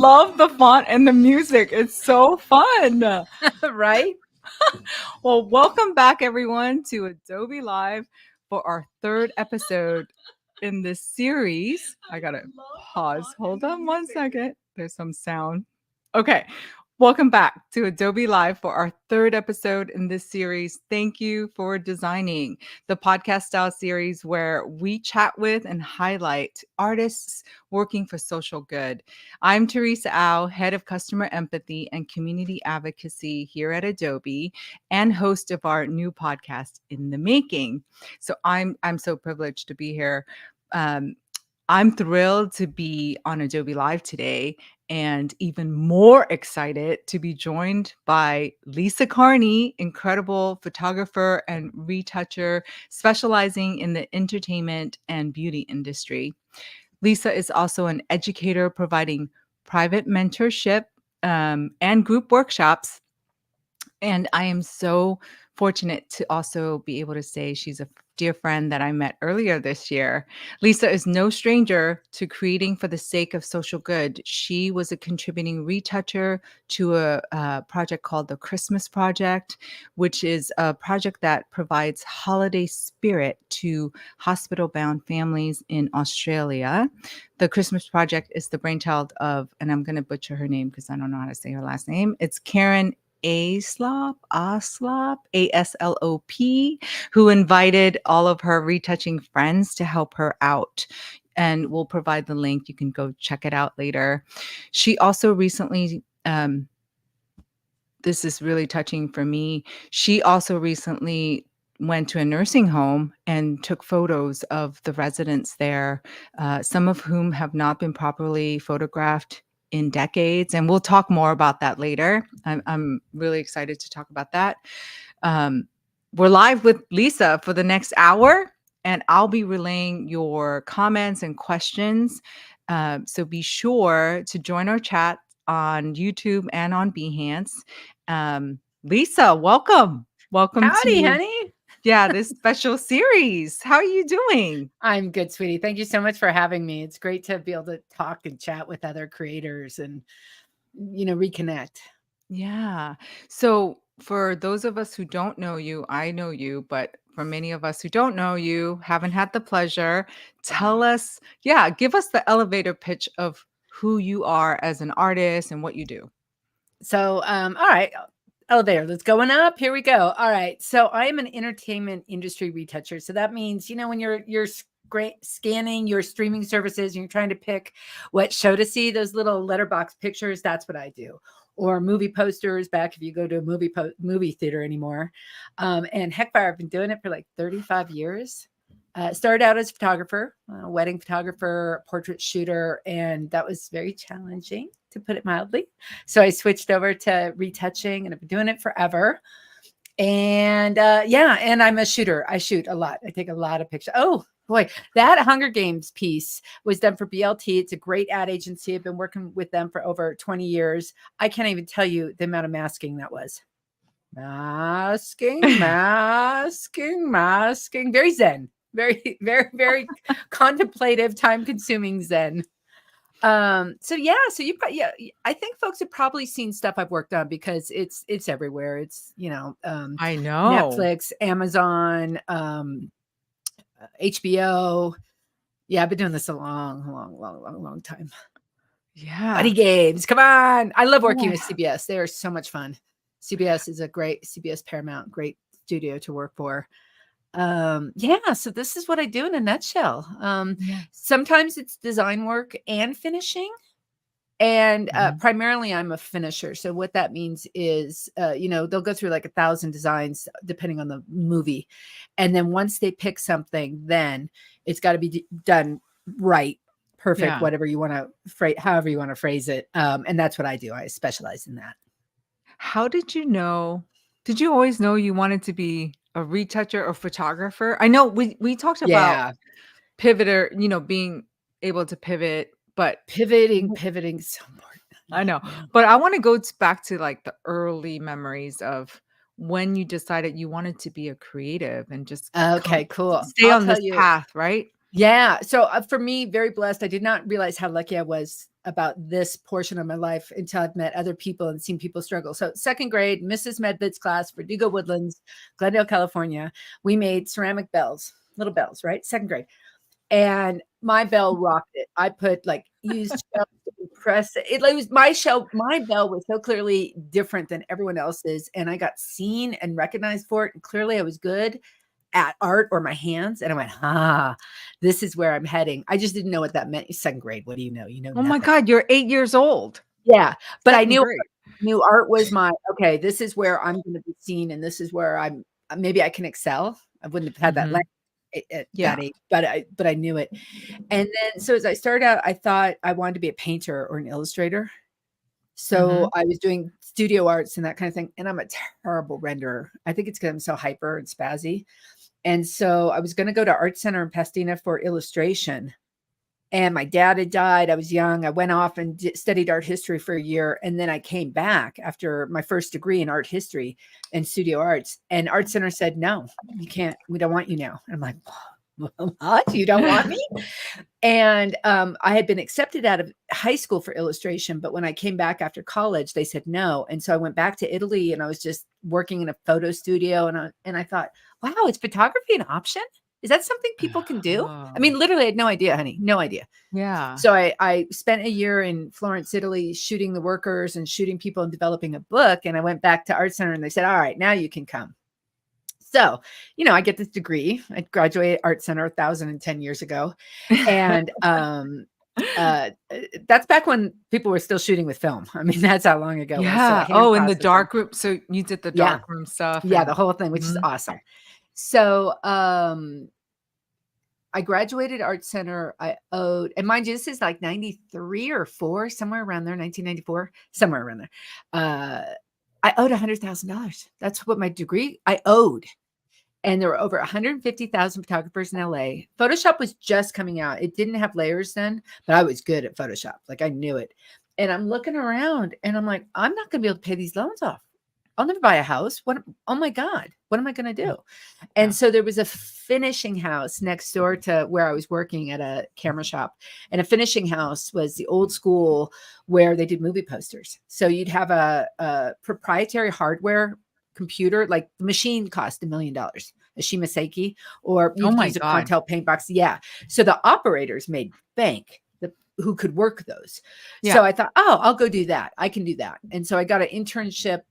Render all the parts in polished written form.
love the font and the music. It's so fun. Right? Well, welcome back, everyone, to Adobe Live for our third episode in this series. I gotta pause. Hold on one second. There's some sound. Okay. Welcome back to Adobe Live for our third episode in this series. Thank you for designing the podcast style series where we chat with and highlight artists working for social good. I'm Teresa Au, head of customer empathy and community advocacy here at Adobe and host of our new podcast, In the Making. So I'm so privileged to be here. I'm thrilled to be on Adobe Live today and even more excited to be joined by Lisa Carney, incredible photographer and retoucher specializing in the entertainment and beauty industry. Lisa is also an educator providing private mentorship and group workshops. And I am so fortunate to also be able to say she's a dear friend that I met earlier this year. Lisa is no stranger to creating for the sake of social good. She was a contributing retoucher to a project called the Christmas Project, which is a project that provides holiday spirit to hospital-bound families in Australia. The Christmas Project is the brainchild of, and I'm going to butcher her name because I don't know how to say her last name. It's Karen Aslop, who invited all of her retouching friends to help her out. And we'll provide the link. You can go check it out later. She also recently, this is really touching for me. She also recently went to a nursing home and took photos of the residents there, some of whom have not been properly photographed in decades. And we'll talk more about that later. I'm really excited to talk about that. We're live with Lisa for the next hour, and I'll be relaying your comments and questions. So be sure to join our chat on YouTube and on Behance. Lisa, welcome. Welcome Howdy, to honey. this special series. How are you doing? I'm good, sweetie. Thank you so much for having me. It's great to be able to talk and chat with other creators and, reconnect. Yeah. So for those of us who don't know you, I know you, but for many of us who don't know you, haven't had the pleasure, tell us, give us the elevator pitch of who you are as an artist and what you do. So, all right, elevator, let's going up. Here we go. All right. So I am an entertainment industry retoucher. So that means, when you're scanning your streaming services and you're trying to pick what show to see, those little letterbox pictures, that's what I do. Or movie posters back if you go to a movie theater anymore. And heck fire, I've been doing it for like 35 years. Started out as a photographer, a wedding photographer, portrait shooter, and that was very challenging, to put it mildly. So I switched over to retouching, and I've been doing it forever. And and I'm a shooter. I shoot a lot. I take a lot of pictures. Oh boy, that Hunger Games piece was done for BLT. It's a great ad agency. I've been working with them for over 20 years. I can't even tell you the amount of masking that was. Masking. Very zen. Very, very, very contemplative, time-consuming zen. I think folks have probably seen stuff I've worked on because it's everywhere. It's I know. Netflix, Amazon, HBO. Yeah, I've been doing this a long time. Yeah. Buddy Games, come on! I love working with CBS. They are so much fun. CBS is a great CBS Paramount, great studio to work for. So this is what I do in a nutshell. Sometimes it's design work and finishing, and primarily I'm a finisher. So what that means is, they'll go through like 1,000 designs depending on the movie, and then once they pick something, then it's got to be done right, perfect, whatever you want to phrase, however you want to phrase it. And that's what I do. I specialize in that. How did you know? Did you always know you wanted to be a retoucher or photographer? I know we talked about pivoter, being able to pivot, but pivoting is so important. I know, but I want to go back to like the early memories of when you decided you wanted to be a creative and just okay, cool. stay on this path, right? Yeah. So for me, very blessed. I did not realize how lucky I was about this portion of my life until I've met other people and seen people struggle. So second grade, Mrs. Medved's class, Verdugo Woodlands, Glendale, California, we made ceramic bells, little bells, right? Second grade. And my bell rocked it. I put like used shells to press it. It was my bell was so clearly different than everyone else's. And I got seen and recognized for it. And clearly I was good at art or my hands. And I went, this is where I'm heading. I just didn't know what that meant. Second grade. What do you know? You know Oh my nothing. God, you're 8 years old. Yeah. But I Second grade. knew art was my, okay, this is where I'm going to be seen. And this is where maybe I can excel. I wouldn't have had that Mhm. at Yeah. that age, but I knew it. And then, so as I started out, I thought I wanted to be a painter or an illustrator. So Mhm. I was doing studio arts and that kind of thing. And I'm a terrible renderer. I think it's because I'm so hyper and spazzy. And so I was going to go to Art Center in Pasadena for illustration. And my dad had died. I was young. I went off and studied art history for a year. And then I came back after my first degree in art history and studio arts. And Art Center said, no, you can't. We don't want you now. And I'm like, what? You don't want me? And I had been accepted out of high school for illustration. But when I came back after college, they said no. And so I went back to Italy and I was just working in a photo studio. And I thought, wow, is photography an option? Is that something people can do? I Oh. mean, literally, I had no idea, honey. No idea. Yeah. So I spent a year in Florence, Italy, shooting the workers and shooting people and developing a book. And I went back to Art Center and they said, all right, now you can come. So, I get this degree. I graduated Art Center 1,010 years ago. And that's back when people were still shooting with film. I mean, that's how long ago it was. So Yeah. hand Oh, in the processing. dark room. So you did the Yeah. dark room stuff Yeah. The and whole thing, which is Mhm. awesome. So I graduated Art Center. I owed, and mind you, this is like 93 or 4, somewhere around there, 1994, somewhere around there. I owed $100,000. That's what my degree I owed. And there were over 150,000 photographers in LA. Photoshop was just coming out. It didn't have layers then, but I was good at Photoshop. Like I knew it. And I'm looking around and I'm like, I'm not going to be able to pay these loans off. I'll never buy a house. Oh my God, what am I going to do? And Yeah. so there was a finishing house next door to where I was working at a camera shop. And a finishing house was the old school where they did movie posters. So you'd have a proprietary hardware computer, like the machine cost $1 million, a Shimaseki, or Oh you'd my use a God. Quantel paint box. Yeah. So the operators made bank. Who could work those. Yeah. So I thought, oh, I'll go do that. I can do that. And so I got an internship,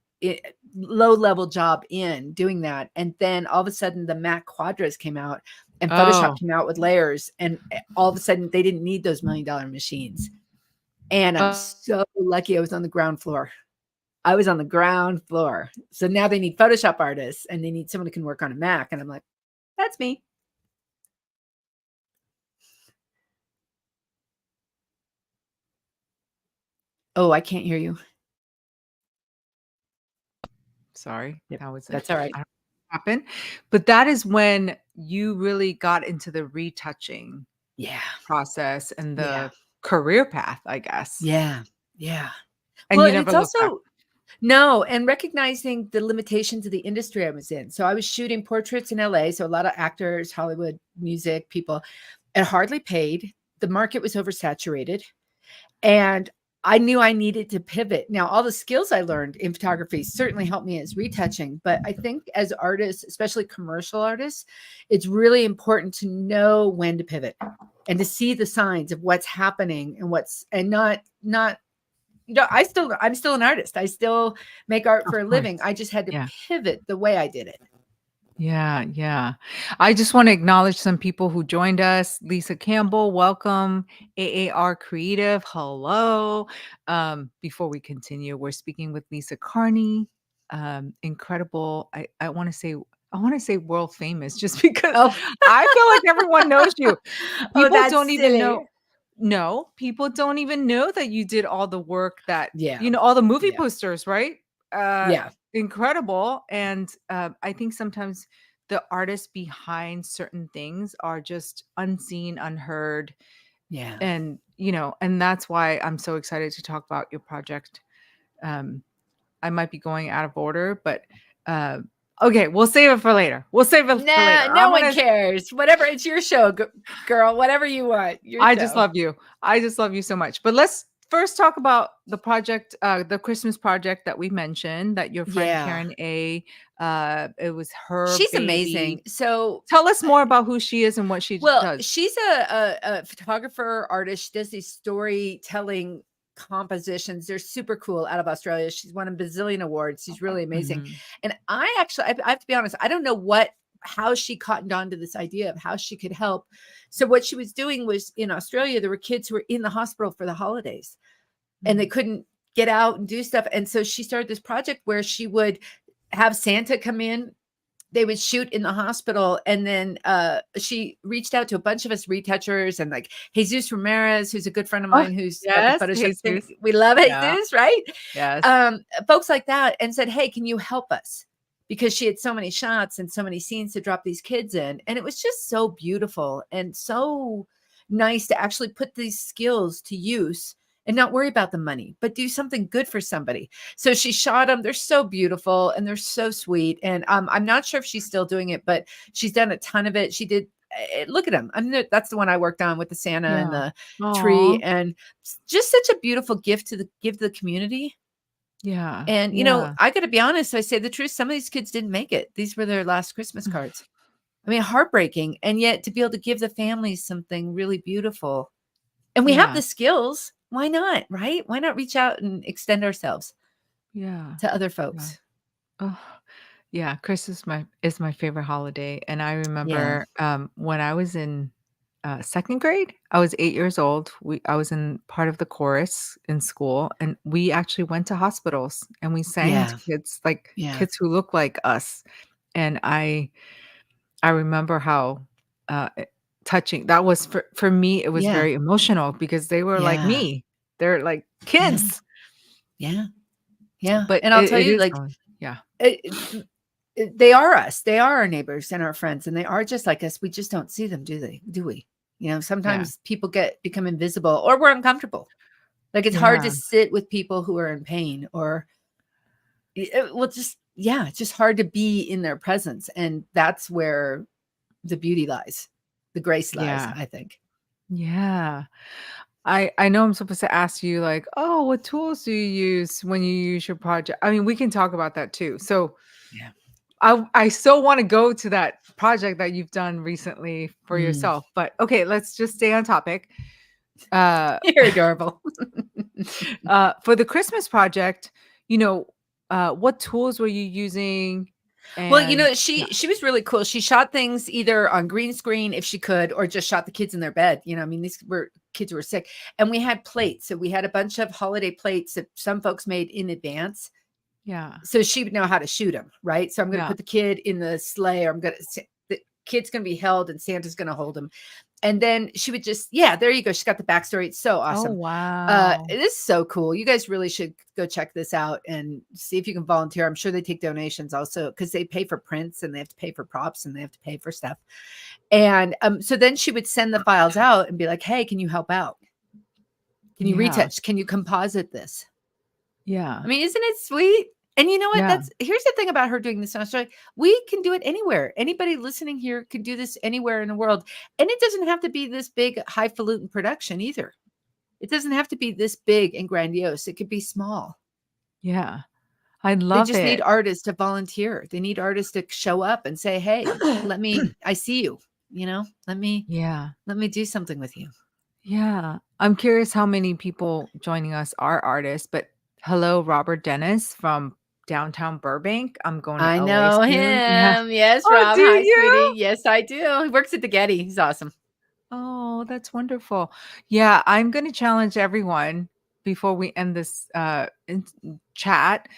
low level job in doing that. And then all of a sudden the Mac Quadras came out and Photoshop Oh. came out with layers. And all of a sudden they didn't need those $1 million machines. And I'm so lucky I was on the ground floor. I was on the ground floor. So now they need Photoshop artists and they need someone who can work on a Mac. And I'm like, that's me. Oh, I can't hear you. Sorry. Yep, That was it. that's all right. I don't know what happened. But that is when you really got into the retouching Yeah. process and Yeah. the career path, I guess. Yeah. Yeah. And Well, you and never it's looked back. also no, and recognizing the limitations of the industry I was in. So I was shooting portraits in LA. So a lot of actors, Hollywood, music, people, and hardly paid. The market was oversaturated. And I knew I needed to pivot. Now, all the skills I learned in photography certainly helped me as retouching. But I think as artists, especially commercial artists, it's really important to know when to pivot and to see the signs of what's happening and not I'm still an artist. I still make art Of for a course. living. I just had to Yeah. pivot the way I did it. Yeah, yeah. I just want to acknowledge some people who joined us. Lisa Campbell, welcome. AAR Creative, hello. Before we continue, we're speaking with Lisa Carney. Incredible. I want to say world famous just because Oh, I feel like everyone knows you. oh, People that's don't even know. silly. No, people don't even know that you did all the work that, Yeah. all the movie Yeah. posters, right? Uh, Yeah. Incredible. And I think sometimes the artists behind certain things are just unseen, unheard. Yeah. And, and that's why I'm so excited to talk about your project. Um, I might be going out of order, but uh, Okay, we'll save it for later. We'll save it for Nah, later. no one cares. Whatever, it's your show, girl. Whatever you want, your I just show. love you. I just love you so much. But let's first talk about the project, the Christmas project that we mentioned that your friend Yeah, Karen A. It was her she's baby. amazing. So, Tell us more about who she is and what she well, does. she's a photographer, artist. She does these storytelling compositions. They're super cool out of Australia. She's won a bazillion awards. She's really amazing. Mhm. And I have to be honest, I don't know how she cottoned on to this idea of how she could help. So what she was doing was in Australia, there were kids who were in the hospital for the holidays and they Mhm. couldn't get out and do stuff. And so she started this project where she would have Santa come in. They would shoot in the hospital, and then she reached out to a bunch of us retouchers and like Jesus Ramirez, who's a good friend of Oh, mine, who's got the yes, Photoshop thing. Jesus. We love Yeah. Jesus, right? Yes. Folks like that, and said, "Hey, can you help us?" Because she had so many shots and so many scenes to drop these kids in, and it was just so beautiful and so nice to actually put these skills to use and not worry about the money, but do something good for somebody. So she shot them. They're so beautiful and they're so sweet. And I'm not sure if she's still doing it, but she's done a ton of it. She did. Look at them. That's the one I worked on with the Santa and Yeah. the tree, Aw. and just such a beautiful gift to give the community. Yeah. And Yeah. I got to be honest. I say the truth. Some of these kids didn't make it. These were their last Christmas cards. I mean, heartbreaking, and yet to be able to give the families something really beautiful. And we have Yeah. the skills. Why not? Right? Why not reach out and extend ourselves Yeah. to other Yeah. folks? Oh, yeah. Christmas is my favorite holiday, and I Yeah. remember when I was in second grade. I was 8 years old. I was in part of the chorus in school, and we actually went to hospitals and we sang to Yeah. kids, like Yeah. kids who look like us. And I remember how touching that was for me. It was Yeah. very emotional because they were like Yeah. me. They're like Yeah. kids, Yeah. Yeah. but And I'll tell it you, is like, fun. Yeah. they are us. They are our neighbors and our friends, and they are just like us. We just don't see them, do they? Do we? Yeah. Sometimes people become invisible, or we're uncomfortable. Like it's hard to Yeah. sit with people who are in pain, or well, it's just hard to be in their presence, and that's where the beauty lies, the grace lies, Yeah. I think. Yeah. I know I'm supposed to ask you like, "Oh, what tools do you use when you use your project?" I mean, we can talk about that too. So, Yeah. I still wanna go to that project that you've done recently for Mm. yourself, but okay, let's just stay on topic. Uh, You're adorable. for the Christmas project, you know, what tools were you using? Well, And yeah, she was really cool. She shot things either on green screen if she could, or just shot the kids in their bed. I mean, these were kids who were sick. And we had plates. So we had a bunch of holiday plates that some folks made in advance. yeah, So she would know how to shoot them, right? So I'm going to yeah. put the kid in the sleigh, or the kid's going to be held and Santa's going to hold him. And then she would just, yeah, there you go. She's got the backstory. It's so Oh, awesome. wow. It is so cool. You guys really should go check this out and see if you can volunteer. I'm sure they take donations also, because they pay for prints and they have to pay for props and they have to pay for stuff. And so then she would send the files out and be like, "Hey, can you help out? Can you Yeah, retouch? Can you composite this?" yeah, I mean, isn't it sweet? And you know what? yeah, Here's the thing about her doing this in Australia. We can do it anywhere. Anybody listening here can do this anywhere in the world. And it doesn't have to be this big highfalutin production either. It doesn't have to be this big and grandiose. It could be small. yeah. I They love just need it. artists to volunteer. They need artists to show up and say, "Hey, I see you, Yeah. let me do something with you." Yeah. I'm curious how many people joining us are artists, but hello, Robert Dennis from downtown Burbank. I'm going to I LA know soon. Yeah. him. Yes, Oh, Rob. do Hi, sweetie. you? Yes, I do. He works at the Getty. He's awesome. Oh, that's wonderful. Yeah, I'm going to challenge everyone before we end this chat.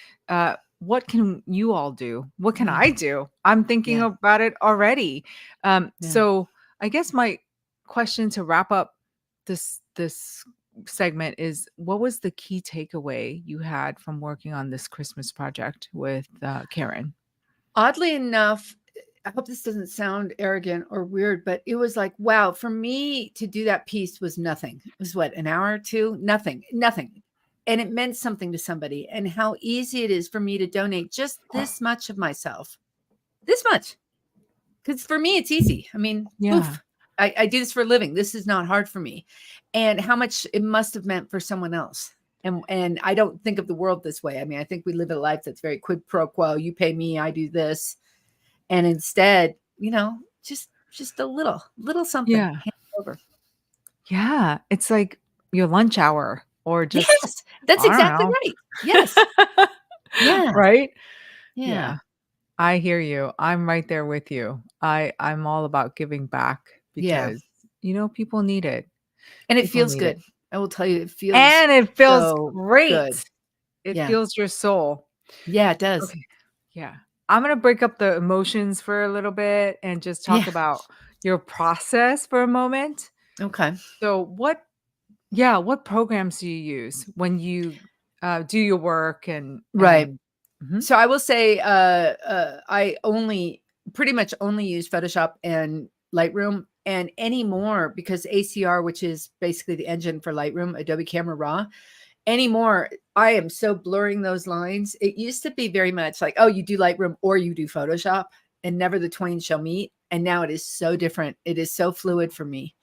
What can you all do? What can Mm, I do? I'm thinking yeah, about it already. yeah. So I guess my question to wrap up this segment is, what was the key takeaway you had from working on this Christmas project with Karen? Oddly enough, I hope this doesn't sound arrogant or weird, but it was like, wow, for me to do that piece was nothing. It was what, an hour or two? Nothing, nothing. And it meant something to somebody, and how easy it is for me to donate just this much of myself this much. Because for me, it's easy. I mean, Yeah. poof, I do this for a living. This is not hard for me. And how much it must have meant for someone else. And I don't think of the world this way. I mean, I think we live a life that's very quid pro quo. You pay me, I do this. And instead, just a little something. Yeah. Hand it over. Yeah. It's like your lunch hour or just, Yes, that's I don't exactly know. right. Yes. Yeah. Right? Yeah. Yeah. I hear you. I'm right there with you. I'm all about giving back Yeah. because people need it. And it People feels need it. good. I will tell you, it feels And it feels so good. great. It Yeah. feels your soul. Yeah, it does. Okay. Yeah. I'm going to break up the emotions for a little bit and just talk Yeah. about your process for a moment. Okay. So, what programs do you use when you do your work Right. and Mhm. So I will say, I pretty much only use Photoshop and Lightroom, and anymore because ACR, which is basically the engine for Lightroom, Adobe Camera Raw, anymore, I am so blurring those lines. It used to be very much like, oh, you do Lightroom or you do Photoshop, and never the twain shall meet. And now it is so different. It is so fluid for me.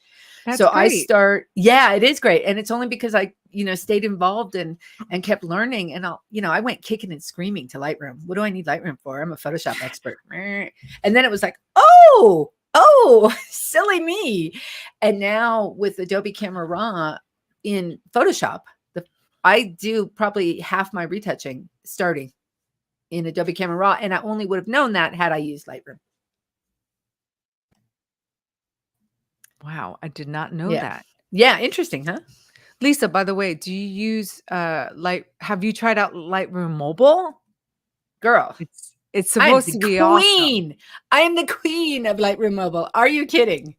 That's So great. yeah, it is great. And it's only because I, stayed involved and kept learning. And I went kicking and screaming to Lightroom. What do I need Lightroom for? I'm a Photoshop expert. And then it was like, oh, silly me. And now with Adobe Camera Raw in Photoshop, I do probably half my retouching starting in Adobe Camera Raw. And I only would have known that had I used Lightroom. Wow, I did not know Yeah. that. Yeah. Interesting, huh? Lisa, by the way, do you use have you tried out Lightroom Mobile? Girl. It's I am supposed the to be awesome. queen. I am the queen of Lightroom Mobile. Are you kidding?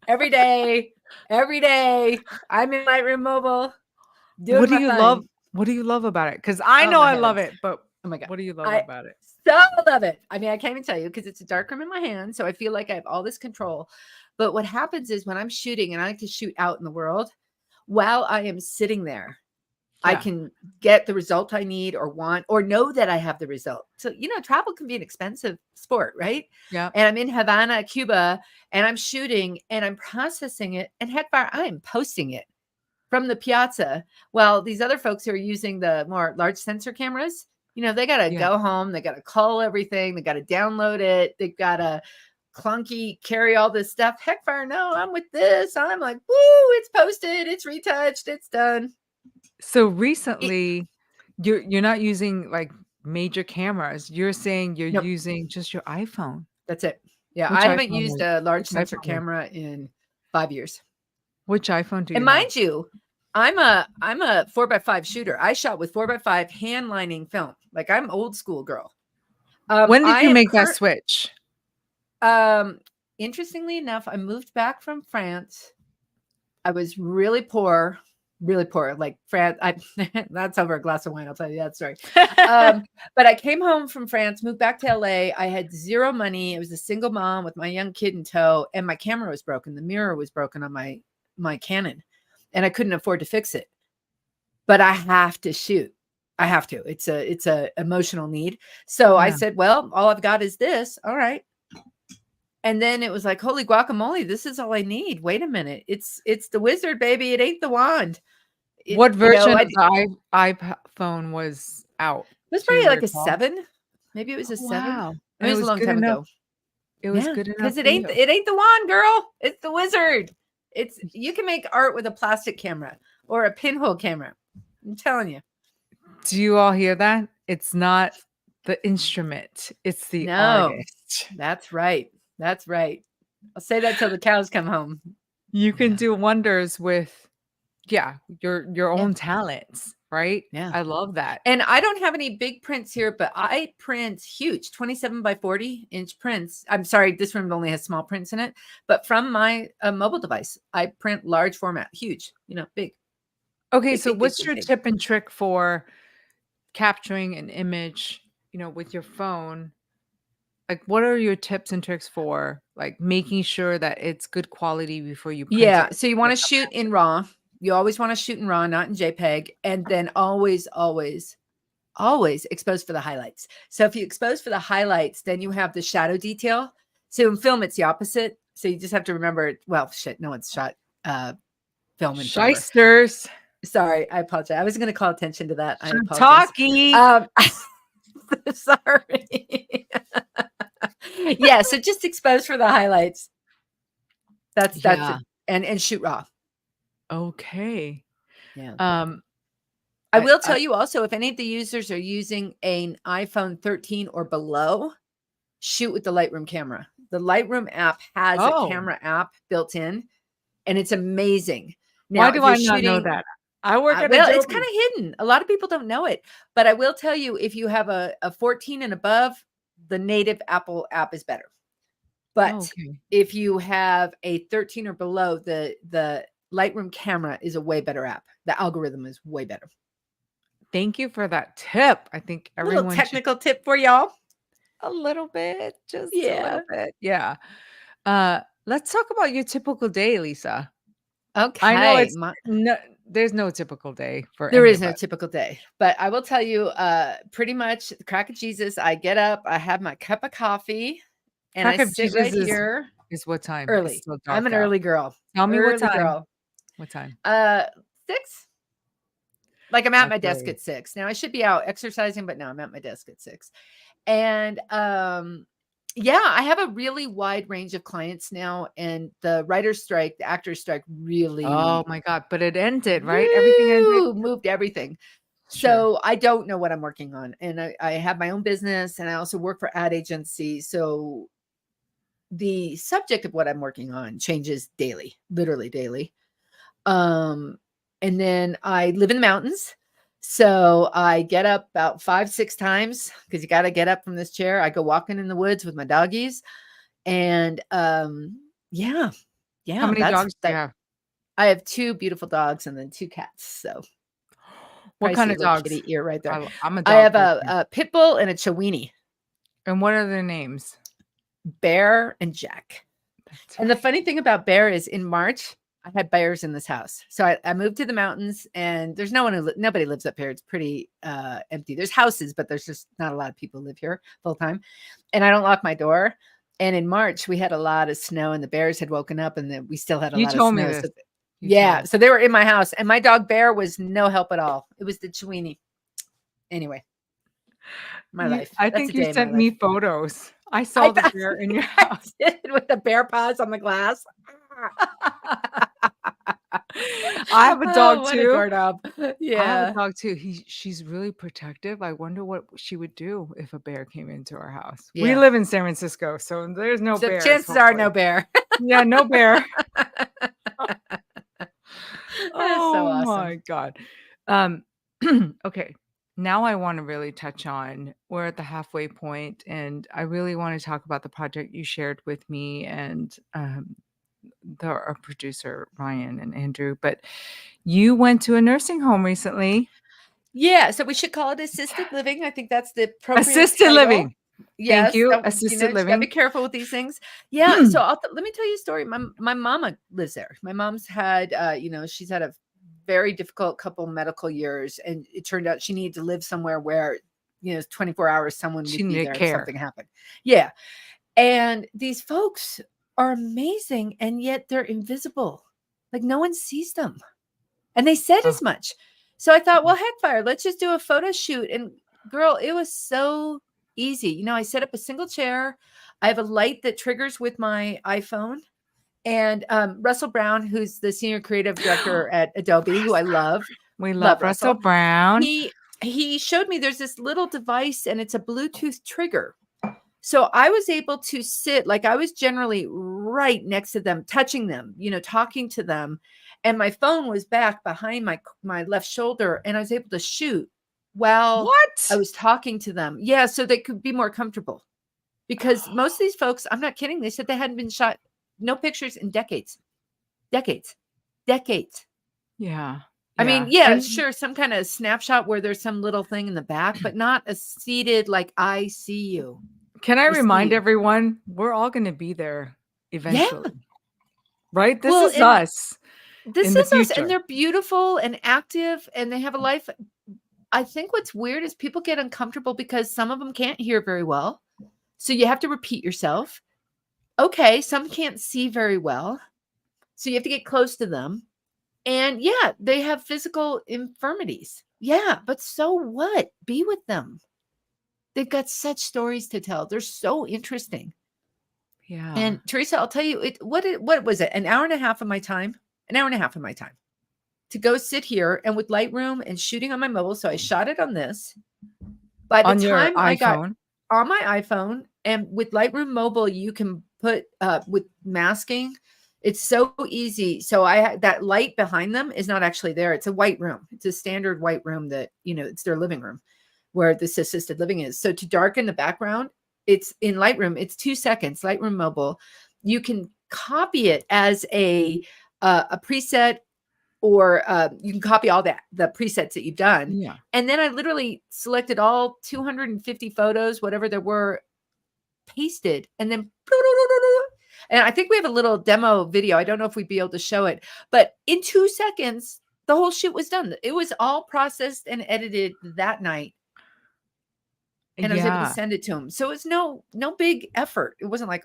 Every day, I'm in Lightroom Mobile doing What do my you love? thing. What do you love about it? Because I Oh know my I love heavens. it, but Oh my God. what do you love I about it? so love it. I mean, I can't even tell you because it's a darkroom in my hand. So I feel like I have all this control. But what happens is when I'm shooting, and I like to shoot out in the world, while I am sitting there, I Yeah. can get the result I need or want, or know that I have the result. So, travel can be an expensive sport, right? Yeah. And I'm in Havana, Cuba, and I'm shooting and I'm processing it. And heckfire, I'm posting it from the piazza. Well, these other folks who are using the more large sensor cameras, they got to Yeah. go home. They got to cull everything. They got to download it. They've got to clunky carry all this stuff. Heckfire, no, I'm with this. I'm like, woo, it's posted. It's retouched. It's done. So It, recently, you're not using like major cameras. You're saying you're nope. using just your iPhone. That's it. Yeah, Which I haven't iPhone used is a large which sensor iPhone is camera in 5 years. which iPhone do And you have? mind you, I'm a 4x5 shooter. I shot with 4x5 hand lining film. Like I'm old school girl. When did I you am make that switch? interestingly enough, I moved back from France. I was really poor, like France. That's over a glass of wine. I'll tell you that story. But I came home from France, moved back to LA. I had zero money. I was a single mom with my young kid in tow, and my camera was broken. The mirror was broken on my Canon, and I couldn't afford to fix it. But I have to shoot. I have to. It's a emotional need. So I Yeah. said, well, all I've got is this. All right. And then it was like, holy guacamole, this is all I need. Wait a minute. It's the wizard, baby. It ain't the wand. What version I of the iPhone was out? was Do you probably like a recall? 7. Maybe it was Oh, a 7. wow. It And it was a was long good time enough. ago. It was Yeah, good enough because it for ain't you. the wand, girl. It's the wizard. It's you can make art with a plastic camera or a pinhole camera. I'm telling you. Do you all hear that? It's not the instrument, it's the No, artist. that's right. That's right. I'll say that till the cows come home. You can Yeah. do wonders with your Yeah. own talents, right? Yeah. I love that. And I don't have any big prints here, but I print huge 27 by 40-inch prints. I'm sorry, this room only has small prints in it, but from my mobile device, I print large format, huge, big. Okay, Big, so big, big, what's big, your big. tip and trick for capturing an image, with your phone? Like, what are your tips and tricks for, like, making sure that it's good quality before you print Yeah. it? So you want Like to shoot in RAW. You always want to shoot in RAW, not in JPEG. And then always, always, always expose for the highlights. So if you expose for the highlights, then you have the shadow detail. So in film, it's the opposite. So you just have to remember, well, shit, no one's shot film in forever. Shysters. Sorry, I apologize. I was going to call attention to that. I apologize. Shiitake. Sorry. Yeah, so just expose for the highlights. That's it. And shoot raw. Okay. Yeah. I I will tell you also, if any of the users are using an iPhone 13 or below, shoot with the Lightroom camera. The Lightroom app has a camera app built in, and it's amazing. Now, why do I not know that? I work at well, Adobe. it's kind of hidden. A lot of people don't know it, but I will tell you, if you have a 14 and above, the native Apple app is better. But if you have a 13 or below, the Lightroom camera is a way better app. The algorithm is way better. Thank you for that tip. I think everyone little technical tip for y'all. A little bit, just a little bit. Yeah. Let's talk about your typical day, Lisa. Okay. I know it's there's no typical day for there is no typical day, but I will tell you, pretty much the crack of Jesus. I get up, I have my cup of coffee, and I sit right here. Is what time? Early. I'm an early girl. Tell me what time. Girl. What time? 6. Like I'm at my desk at 6. Now I should be out exercising, but no, I'm at my desk at 6. And yeah, I have a really wide range of clients now, and the writer's strike, the actor's strike really. Oh my God. But it ended, right? Everything ended. Moved everything. Sure. So I don't know what I'm working on. And I have my own business, and I also work for ad agency. So the subject of what I'm working on changes daily, literally daily. And then I live in the mountains. So I get up about 5-6 times, because you got to get up from this chair. I go walking in the woods with my doggies. And yeah. How many dogs do you have? I have 2 beautiful dogs and then 2 cats. So what kind of dogs? Kitty ear right there. I'm a dog. I have a pit bull and a Chiweenie. And what are their names? Bear and Jack. And the funny thing about Bear is, in March, I had bears in this house. So I moved to the mountains, and there's nobody lives up here. It's pretty empty. There's houses, but there's just not a lot of people live here full time. And I don't lock my door. And in March, we had a lot of snow, and the bears had woken up, and then we still had a lot of snow. You told me this. Yeah. So they were in my house, and my dog Bear was no help at all. It was the Chiweenie. Anyway, my life. I think you sent me photos. I saw the bear in your house with the bear paws on the glass. I have a dog too. Yeah, I have a dog too. She's really protective. I wonder what she would do if a bear came into our house. Yeah. We live in San Francisco, so there's no bear. Chances are no bear. Yeah, no bear. Oh so awesome. My God. Okay. Now I want to really touch on, we're at the halfway point, and I really want to talk about the project you shared with me and our producer, Ryan and Andrew. But you went to a nursing home recently. Yeah, so we should call it assisted living. I think that's the appropriate assisted title. Living. Yes, thank you. Assisted living. Gotta be careful with these things. Yeah. So let me tell you a story. My mama lives there. My mom's had, she's had a very difficult couple medical years, and it turned out she needed to live somewhere where, 24 hours someone would be there if something happened. Yeah. And these folks are amazing, and yet they're invisible. Like no one sees them. And they said as much. So I thought, well, heck fire, let's just do a photo shoot. And girl, it was so easy. I set up a single chair. I have a light that triggers with my iPhone. And Russell Brown, who's the senior creative director at Adobe, who I love. We love Russell Brown. He showed me there's this little device, and it's a Bluetooth trigger. So I was able to sit, like I was generally right next to them, touching them, talking to them. And my phone was back behind my left shoulder, and I was able to shoot while I was talking to them. Yeah, so they could be more comfortable. Because most of these folks, I'm not kidding, they said they hadn't been shot, no pictures in decades. Yeah. I mean, sure, some kind of snapshot where there's some little thing in the back, but not a seated, like, I see you. Can I remind everyone, we're all going to be there eventually. Yeah. Right? This is us. This is us, and they're beautiful and active, and they have a life I think what's weird is people get uncomfortable because some of them can't hear very well. So you have to repeat yourself. Okay, some can't see very well. So you have to get close to them. And yeah, they have physical infirmities. Yeah, but so what? Be with them. They've got such stories to tell. They're so interesting. Yeah. And Teresa, I'll tell you, what was it? An hour and a half of my time? An hour and a half of my time to go sit here and with Lightroom and shooting on my mobile. So I shot it on this. By the On your time I got iPhone. on my iPhone and with Lightroom mobile, you can put with masking. It's so easy. So that light behind them is not actually there. It's a white room. It's a standard white room that, it's their living room where this assisted living is. So to darken the background, it's in Lightroom. It's 2 seconds, Lightroom mobile. You can copy it as a preset, or you can copy all the presets that you've done. Yeah. And then I literally selected all 250 photos, whatever there were, pasted, and then, and I think we have a little demo video. I don't know if we'd be able to show it, but in 2 seconds, the whole shoot was done. It was all processed and edited that night. And I was able to send it to him. So it's no big effort. It wasn't like,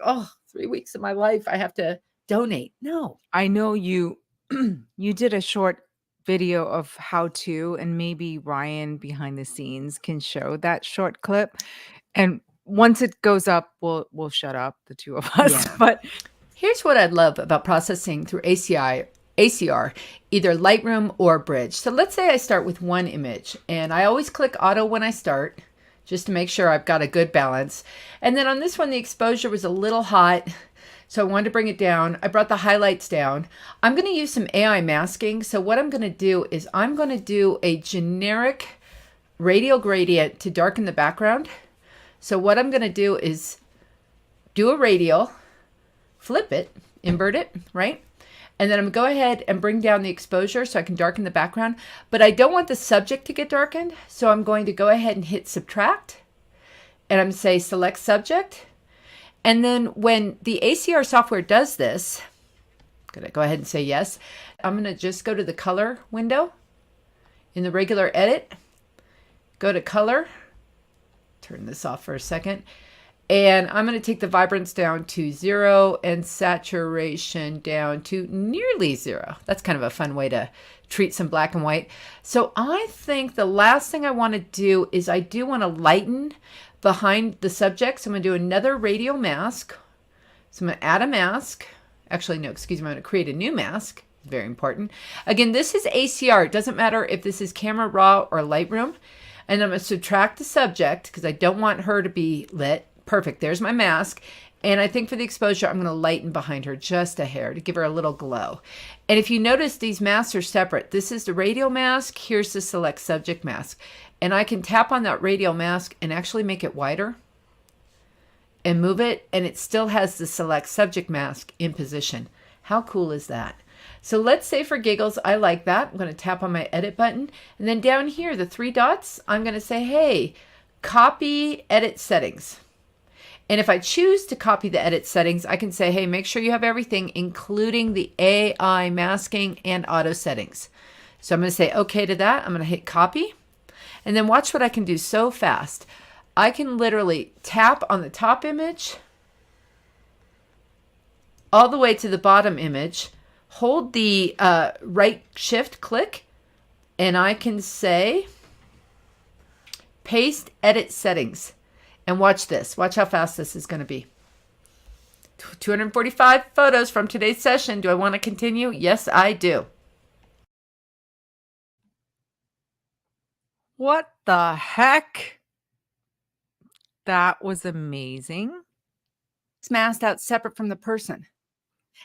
3 weeks of my life I have to donate. No. I know you you did a short video of how to, and maybe Ryan behind the scenes can show that short clip. And once it goes up, we'll shut up, the two of us. Yeah. But here's what I love about processing through ACR, either Lightroom or Bridge. So let's say I start with one image, and I always click auto when I start, just to make sure I've got a good balance. And then on this one, the exposure was a little hot, so I wanted to bring it down. I brought the highlights down. I'm going to use some AI masking. So what I'm going to do is I'm going to do a generic radial gradient to darken the background. So what I'm going to do is do a radial, flip it, invert it, right? And then I'm going to go ahead and bring down the exposure so I can darken the background. But I don't want the subject to get darkened. So I'm going to go ahead and hit subtract. And I'm going to say select subject. And then when the ACR software does this, I'm going to go ahead and say yes. I'm going to just go to the color window in the regular edit. Go to color. Turn this off for a second. And I'm going to take the vibrance down to 0 and saturation down to nearly 0. That's kind of a fun way to treat some black and white. So I think the last thing I want to do is I do want to lighten behind the subject. So I'm going to do another radial mask. So I'm going to add a mask. Actually, no, excuse me. I'm going to create a new mask. Very important. Again, this is ACR. It doesn't matter if this is Camera Raw or Lightroom. And I'm going to subtract the subject because I don't want her to be lit. Perfect. There's my mask. And I think for the exposure, I'm going to lighten behind her just a hair to give her a little glow. And if you notice, these masks are separate. This is the radial mask. Here's the select subject mask. And I can tap on that radial mask and actually make it wider and move it. And it still has the select subject mask in position. How cool is that? So let's say for giggles, I like that. I'm going to tap on my edit button. And then down here, the 3 dots, I'm going to say, hey, copy edit settings. And if I choose to copy the edit settings, I can say, hey, make sure you have everything, including the AI masking and auto settings. So I'm going to say okay to that. I'm going to hit copy. And then watch what I can do so fast. I can literally tap on the top image all the way to the bottom image, hold the right shift click, and I can say paste edit settings. And watch this. Watch how fast this is going to be. 245 photos from today's session. Do I want to continue? Yes, I do. what the heck? That was amazing. It's masked out separate from the person.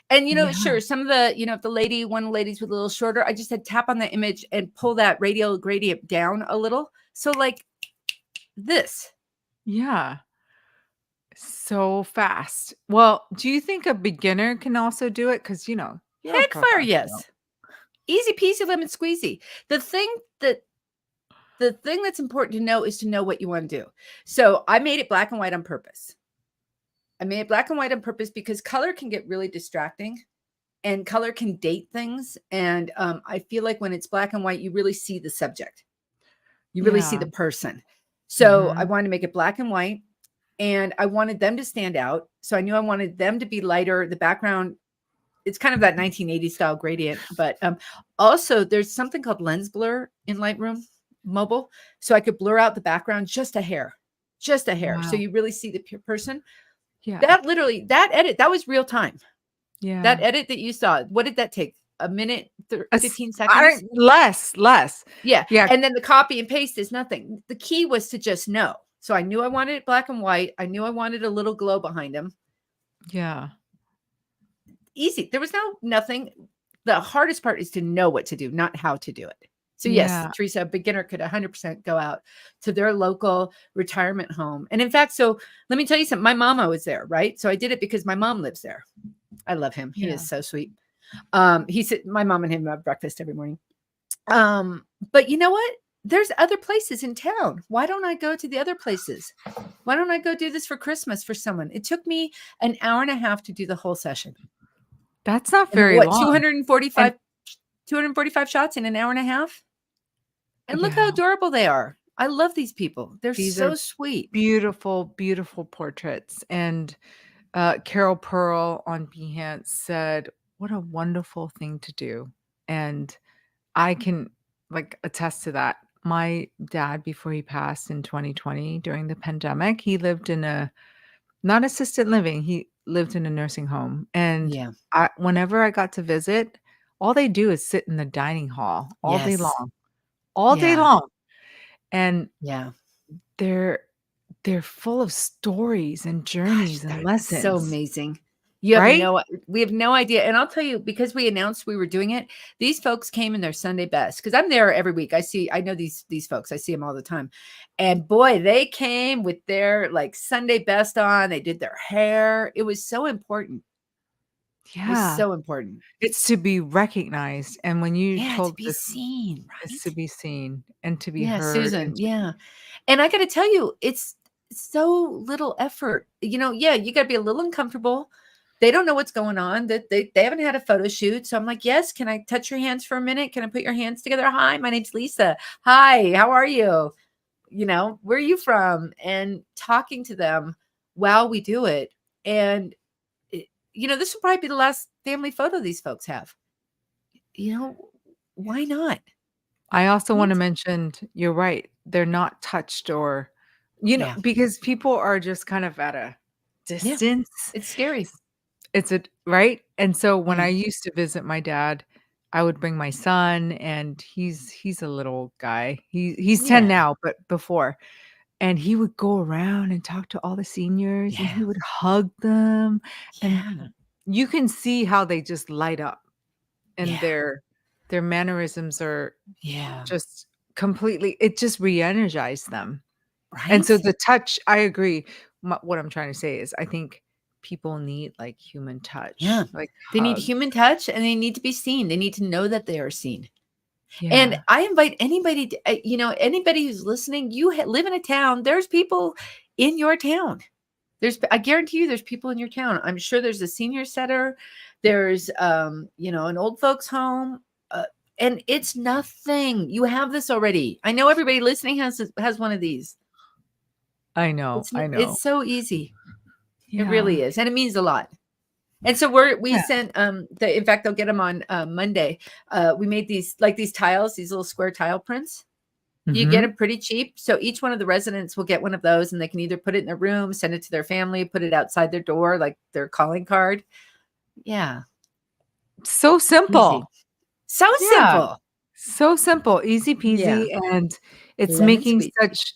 And, sure, some of the, if one of the ladies was a little shorter, I just had tap on the image and pull that radial gradient down a little. So like this. Yeah. So fast. Well, do you think a beginner can also do it? Because, you're a Heck fire, professional. yes. Easy peasy lemon squeezy. The thing that's important to know is to know what you want to do. So I made it black and white on purpose. I made it black and white on purpose because color can get really distracting and color can date things. And I feel like when it's black and white, you really see the subject. You really see Yeah. the person. So I Mhm. wanted to make it black and white, and I wanted them to stand out. So I knew I wanted them to be lighter. The background, it's kind of that 1980s style gradient, but also there's something called lens blur in Lightroom Mobile. So I could blur out the background just a hair, just a hair. So Wow. you really see the person. Yeah. That literally, that edit, that was real time. That Yeah. edit that you saw, what did that take? A minute, As 15 I seconds? don't less. Yeah. Yeah. And then the copy and paste is nothing. The key was to just know. So I knew I wanted it black and white. I knew I wanted a little glow behind him. Yeah. Easy. There was nothing. The hardest part is to know what to do, not how to do it. So yes, Yeah. Teresa, a beginner could 100% go out to their local retirement home. And in fact, so let me tell you something. My mama was there, right? So I did it because my mom lives there. I love him. He Yeah. is so sweet. He said my mom and him have breakfast every morning. But you know what? There's other places in town. Why don't I go to the other places? Why don't I go do this for Christmas for someone? It took me an hour and a half to do the whole session. That's not And very what, long. And 245 shots in an hour and a half? And look how yeah, adorable they are. I love these people. They're these so are sweet. beautiful, beautiful portraits. And Carol Pearl on Behance said, "What a wonderful thing to do." And I can like attest to that. My dad, before he passed in 2020 during the pandemic, he lived in a not assisted living. He lived in a nursing home. And Yeah. whenever I got to visit, all they do is sit in the dining hall Yes. all day Yeah. long. And Yeah. they're they're full of stories and Gosh, journeys and that's so lessons, amazing. You have right? we have no idea. And I'll tell you, because we announced we were doing it, these folks came in their Sunday best because I'm there every week. I know these folks, I see them all the time. And boy, they came with their like Sunday best on. They did their hair. It was so important. It was Yeah. so important. It's to be recognized, and when you Yeah, to told be this, seen, it's to right? be seen and to be Yeah, heard Susan. and to Yeah. And I got to tell you, it's so little effort. Yeah, you got to be a little uncomfortable. They don't know what's going on. That they haven't had a photo shoot. So I'm like, yes, can I touch your hands for a minute? Can I put your hands together? Hi, my name's Lisa. Hi, how are you? Where are you from? And talking to them while we do it. And, this will probably be the last family photo these folks have. You know, why not? I also Right? wanna mention, you're right, they're not touched or Yeah. because people are just kind of at a Yeah. distance. It's scary. It's a right? And so when Yeah. I used to visit my dad, I would bring my son, and he's a little guy. He's 10 Yeah. now, but before. And he would go around and talk to all the seniors, and Yeah. he would hug them, and Yeah. you can see how they just light up, and Yeah. their mannerisms are Yeah. just completely it just re-energized them. And so Right? the touch, I agree. What I'm trying to say is I think people need, like, human Yeah. touch, like They need hugs. human touch and they need to be seen. They need to know that they are seen. And Yeah. I invite anybody anybody who's listening, you live in a town, there's people in your town. I guarantee you there's people in your town. I'm sure there's a senior center. There's, an old folks home. Uh, and it's nothing. You have this already. I know everybody listening has one of these. I know, I know. It's so easy. It Yeah. really is, and it means a lot. And so we Yeah. sent in fact they'll get them on Monday. We made these tiles, these little square tile prints. You get Mhm. them pretty cheap. So each one of the residents will get one of those and they can either put it in their room, send it to their family, put it outside their door like their calling card. Yeah, So easy. simple. So Yeah. simple. So simple, easy Yeah. peasy, and it's Lemon making squeezy. such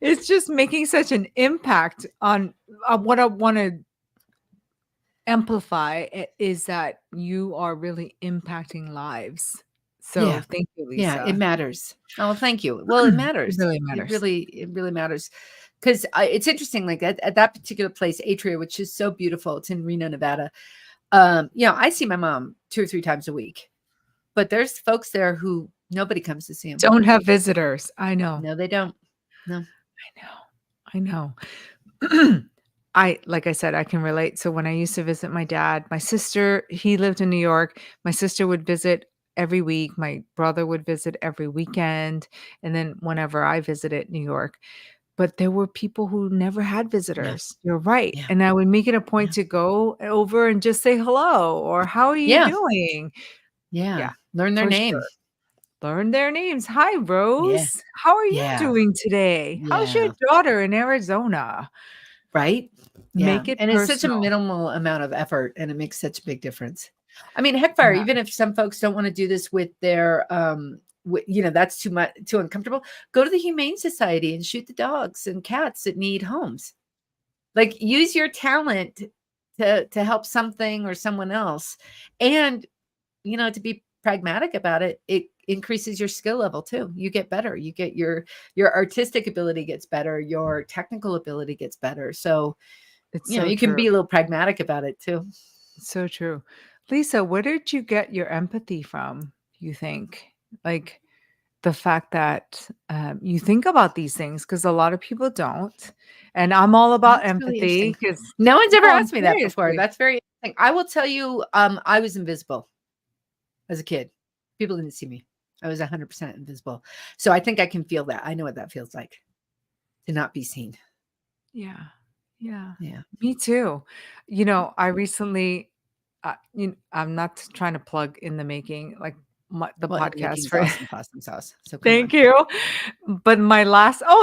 it's just making such an impact on what I wanna amplify is that you are really impacting lives. So Yeah. thank you, Yeah, it Lisa. matters. Oh, thank you. Well, it It matters. really It matters. really, it really matters. Because it's interesting, like at that particular place, Atria, which is so beautiful. It's in Reno, Nevada. I see my mom 2 or 3 times a week, but there's folks there who nobody comes to see them. Don't have visitors. I know. No, they don't. No. I know. I know. Like I said, I can relate. So when I used to visit my dad, my sister, he lived in New York. My sister would visit. every week. My brother would visit every weekend, and then whenever I visited New York. But there were people who never had Yeah. visitors. You're right, Yeah. and I would make it a point Yeah. to go over and just say hello or how are you Yeah. doing? Yeah. Yeah, Learn their for name. sure. Learn their names. Hi, Yeah. Rose. How are you Yeah. doing today? How's your Yeah. daughter in Arizona? Right? Yeah. Make it And it's such a personal. minimal amount of effort and it makes such a big difference. I mean, heck fire, Yeah, even if some folks don't want to do this with their that's too much too uncomfortable, go to the Humane Society and shoot the dogs and cats that need homes. Like use your talent to help something or someone else. And to be pragmatic about it, it increases your skill level too. You get better. You get your artistic ability gets better, your technical ability gets better. So, it's so you can true. be a little pragmatic about it too. So true. Lisa, where did you get your empathy from, you think? Like the fact that you think about these things because a lot of people don't. And I'm all about That's really empathy interesting. because, No one's ever no, asked me that before. seriously. That's very interesting. I will tell you, I was invisible as a kid. People didn't see me. I was 100% invisible. So I think I can feel that. I know what that feels like to not be seen. Yeah. Yeah. Yeah. Me too. I recently, I'm not trying to plug in the making, like the Well, podcast making's for awesome sauce. So come thank on. you. But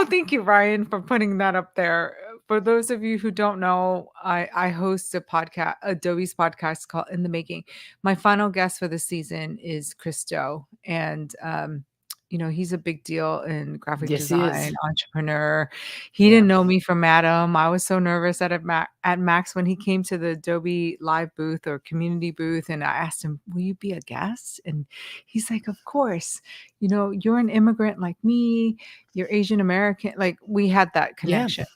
thank you, Ryan, for putting that up there. For those of you who don't know, I host a podcast, Adobe's podcast called In the Making. My final guest for the season is Christo. And, he's a big deal in graphic Yes, he is. design, entrepreneur. He Yeah. didn't know me from Adam. I was so nervous at Max when he came to the Adobe live booth or community booth. And I asked him, will you be a guest? And he's like, of course. You're an immigrant like me, you're Asian American. Like we had that Yeah. connection.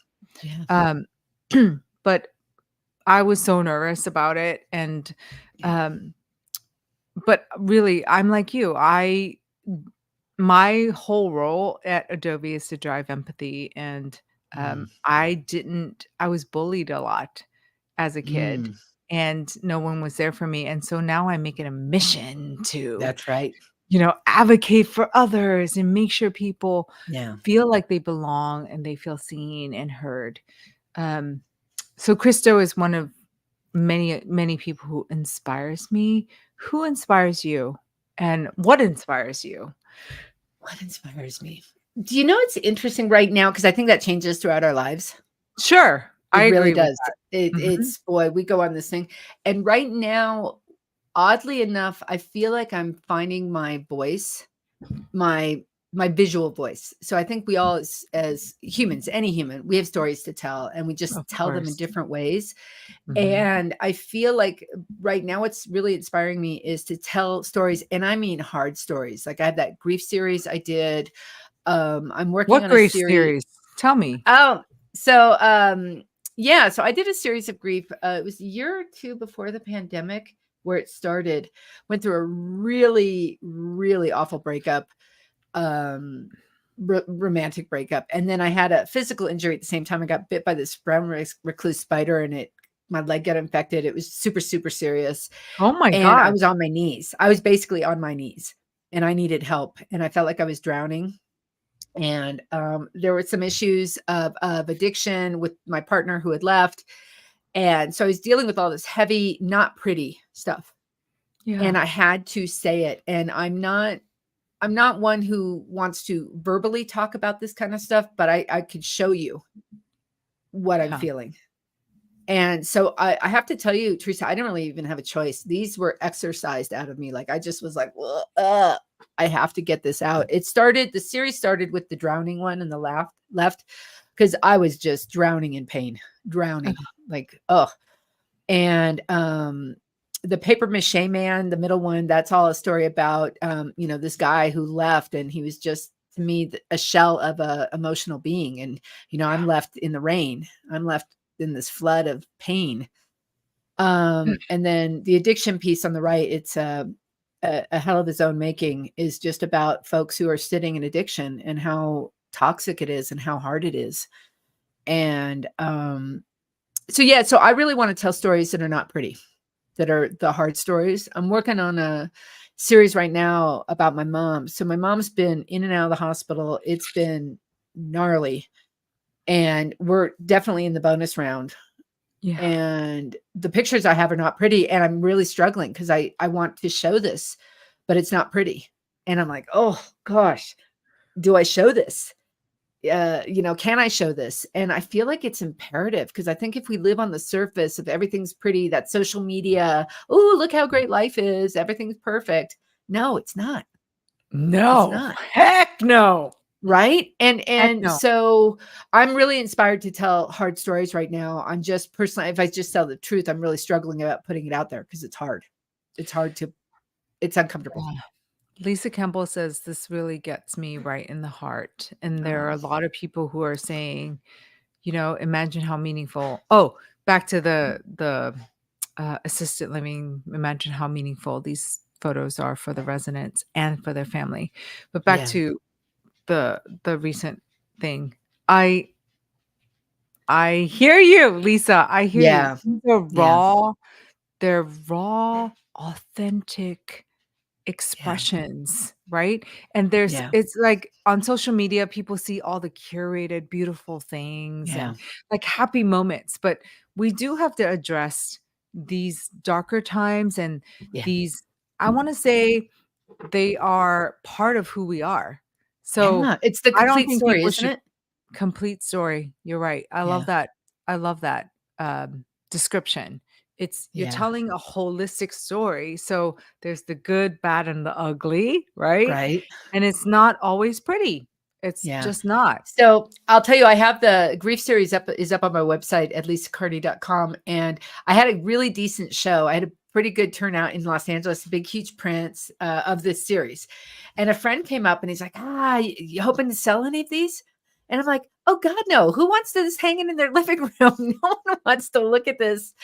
Yeah. Um, but I was so nervous about it. And, Yeah. um, but really, I'm like you. My whole role at Adobe is to drive empathy. And Mm. I was bullied a lot as a kid. Mm. And no one was there for me. And so now I make it a mission to That's right. advocate for others and make sure people Yeah. feel like they belong and they feel seen and heard. Um, so Christo is one of many, many people who inspires me. Who inspires you? And what inspires you? What inspires me? Do you know it's interesting right now? Because I think that changes throughout our lives. Sure. I It really agree with does. that. Mhm. It's boy, we go on this thing. And right now, oddly enough, I feel like I'm finding my voice, my my visual voice. So I think we all as humans, any human, we have stories to tell and we just Of tell them in course. different ways. Mhm. And I feel like right now what's really inspiring me is to tell stories, and I mean hard stories. Like I have that grief series I did. I'm working What on a grief series. series? Tell me. Oh, so yeah, so I did a series of grief. It was a year or two before the pandemic where it started. Went through a really, really awful breakup, romantic breakup, and then I had a physical injury at the same time. I got bit by this brown recluse spider, and my leg got infected. It was super, super serious, Oh my and I gosh. was on my knees. I was basically on my knees, and I needed help, and I felt like I was drowning. And there were some issues of addiction with my partner who had left, and so I was dealing with all this heavy, not pretty stuff, Yeah. and I had to say it. And I'm not one who wants to verbally talk about this kind of stuff, but I could show you what I'm Yeah. feeling. And so I have to tell you, Teresa, I didn't really even have a choice. These were exercised out of me. Like I just was like, well, I have to get this out. The series started with the drowning one and the left, because I was just drowning in pain, drowning, like, oh. And the paper mache man, the middle one, that's all a story about, this guy who left, and he was just, to me, a shell of a emotional being. And, I'm left in the rain. I'm left in this flood of pain. And then the addiction piece on the right, it's a hell of his own making, is just about folks who are sitting in addiction and how toxic it is and how hard it is. And so I really want to tell stories that are not pretty, that are the hard stories. I'm working on a series right now about my mom. So my mom's been in and out of the hospital. It's been gnarly, and we're definitely in the bonus round. Yeah. And the pictures I have are not pretty, and I'm really struggling because I want to show this, but it's not pretty. And I'm like, oh gosh, do I show this? Can I show this? And I feel like it's imperative because I think if we live on the surface of everything's pretty, that social media, oh, look how great life is, everything's perfect. No, it's not. It's No. not. Heck no. Right? Heck And no. so I'm really inspired to tell hard stories right now. I'm just personally, if I just tell the truth, I'm really struggling about putting it out there because it's hard. It's uncomfortable. Yeah. Lisa Campbell says this really gets me right in the heart. And there are Oh, a lot of people who are saying, imagine how meaningful. Oh, back to the assisted living. Imagine how meaningful these photos are for the residents and for their family. But back yeah. to the recent thing. I hear you, Lisa. I hear you. Yeah. These are Yeah. they're raw, authentic Yeah. expressions, right? And Yeah. it's like on social media, people see all the curated, beautiful things Yeah. and like happy moments, but we do have to address these darker times and Yeah. these, I want to say they are part of who we are. So Yeah. It's the I don't complete think story, people isn't should it? complete story. You're right. I love Yeah. that. I love that description. It's you're Yeah. telling a holistic story. So there's the good, bad, and the ugly, right? Right. And it's not always pretty. It's Yeah. just not. So I'll tell you, I have the grief series is up on my website at lisacarney.com. And I had a really decent show. I had a pretty good turnout in Los Angeles, big, huge prints of this series. And a friend came up and he's like, you hoping to sell any of these? And I'm like, oh God, no. Who wants this hanging in their living room? No one wants to look at this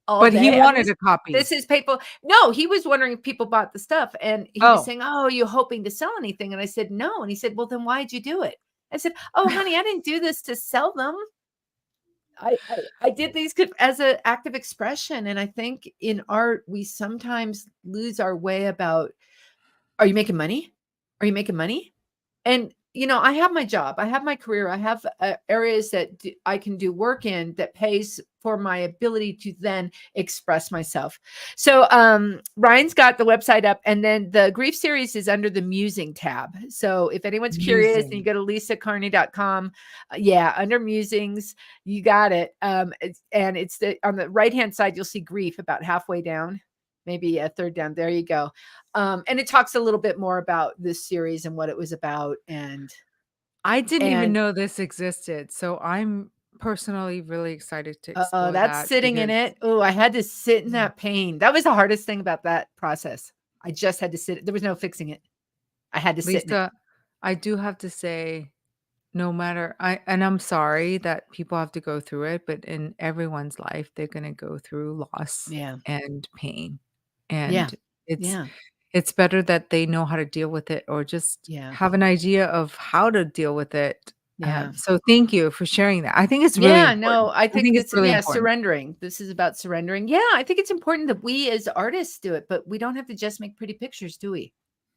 all But he day. I mean, wanted a copy. this is people. No, he was wondering if people bought the stuff. And he was Oh, saying, oh, are you hoping to sell anything? And I said, no. And he said, well, then why'd you do it? I said, oh, honey, I didn't do this to sell them. I did these as an act of expression. And I think in art, we sometimes lose our way about, are you making money? Are you making money? And, I have my job, I have my career, I have areas that I can do work in that pays for my ability to then express myself. So, Ryan's got the website up, and then the grief series is under the musing tab. So if anyone's curious and you musing. go to lisacarney.com, yeah, under musings, you got it. And it's on the right-hand side, you'll see grief about halfway down, maybe a third down. There you go. And it talks a little bit more about this series and what it was about. I didn't even And know this existed. So I'm personally really excited to explore that's that sitting in because it. Oh, I had to sit in that pain. That was the hardest thing about that process. I just had to sit. There was no fixing it. I had to sit in it. Lisa, I do have to say, no matter and I'm sorry that people have to go through it, but in everyone's life, they're gonna go through loss Yeah. and pain. Yeah. And it's Yeah. it's better that they know how to deal with it or just Yeah. have an idea of how to deal with it. Yeah. So thank you for sharing that. I think it's really Yeah. important. No, I I think think it's this, really yeah, important. surrendering. This is about surrendering. Yeah. I think it's important that we as artists do it, but we don't have to just make pretty pictures, do we?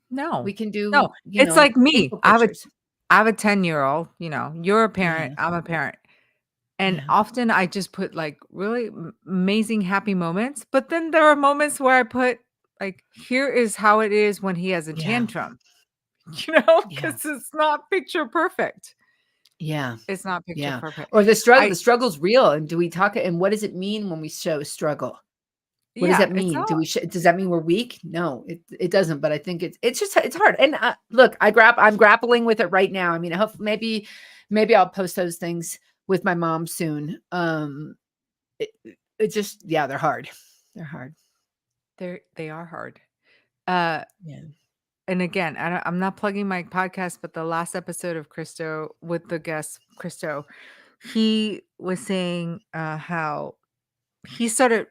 No. We can No. do, It's like me. painful pictures. I have a 10-year-old, you're a parent, Yeah. I'm a parent. And Yeah. often I just put like really amazing happy moments, but then there are moments where I put like, here is how it is when he has a Yeah. tantrum, Yeah. because it's not picture perfect. Yeah. It's not picture Yeah. perfect. Or I the struggle's real. And do we talk, and what does it mean when we show struggle? What does Yeah, that it's mean? all Does that mean we're weak? No, it doesn't. But I think it's just, it's hard. And look, I'm grappling with it right now. I mean, I hope maybe I'll post those things with my mom soon. It, it just, yeah, they're hard. They're hard. they are hard. Uh, Yeah. and again, I'm not plugging my podcast, but the last episode of Christo with the guest Christo, he was saying how he started